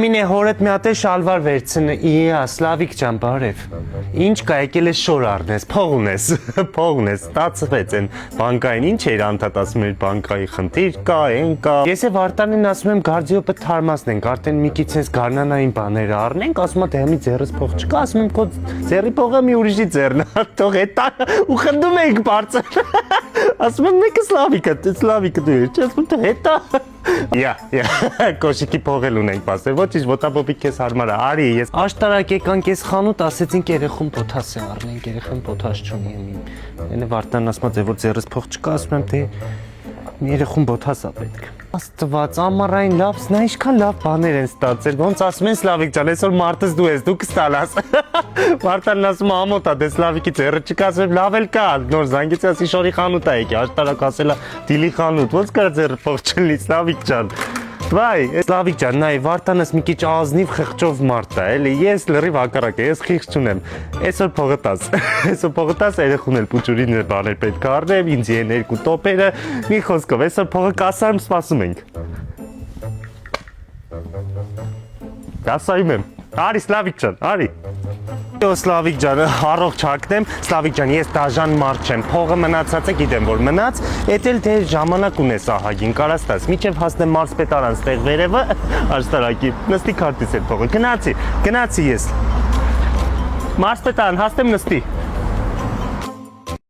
Մինե հորդ մի հատ է շալվար վերցնի, իա, Սլավիկ ջան, բարև։ Ինչ կա եկել ես շոր առնես, փող ունես, ստացվեց են բանկային, ինչ էր անդադ ասում էր բանկայի խնդիր կա, են կա։ Ես է Վարդանին ասում եմ գարդիոպը թարմացնենք, արդեն մի քիչ sense գարնանային բաներ առնենք, ասում է դե մի ձեռս փող չկա, ասում եմ քո ձեռի փողը մի ուրիշի ձեռն է, թող հետա ու խնդում ենք բարձր։ Ասում եմ մեկը Սլավիկը դու ես, ասում եմ հետա։ Yeah, կոշիկի փողել ունենք պասեր, ոչինչ ոտաբոբիկ քեզ հարմար է, արի ես աշտարակ եկանք ես խանութ, ասեցինք երեխուն պոթաս է առնենք, երեխան պոթաս չունի Ենը Վարդանն ասում է, որ ձեռս փող չկա, ասում եմ, թե երեխուն պոթաս է պետք Աստված, ամառային լավ, նա ինչքան լավ բաներ են ստացել, ոնց ասում են Սլավիկ ջան, այսօր մարտս դու ես, դու կստանաս Վարդանն ասում է ամոթ է, դե Սլավիկի ձեռը չկա, ասում եմ, լավ էլ կա, նոր զանգեցի ասի շորի խանութ է եկի, աշտարակ ասել է դիլի խանութ, ոնց կա ձեռը փող չլինի Սլավիկ ջան Վայ, Սլավիկ ջան, նայ, Վարդանս մի քիչ ազնիվ խղճով մարդ է, էլի, ես լրիվ հակառակ եմ, ես խիղճ չունեմ, այսօր փողը տաս, երեխուն էլ պուճուրին բաներ պետք է առնեմ, ինձ են երկու տոպերը, մի խոսքով, այսօր փողը կասայում սպասում ենք։ Կասայում եմ, արի Սլավիկ ջան, արի։ Սլավիկ ջան, առողջ հագնեմ, Սլավիկ ջան, ես դաժան մարդ չեմ, փողը մնացած է, գիտեմ որ մնաց, էդ էլ թե ժամանակ ունես ահագին, կարաս տաս, միջև հասնեմ մարզպետարան ստեղ վերևը, աշտարակի, նստի քարտից այդ փողը, գնացի ես, մարզպետարան հասնեմ նստի։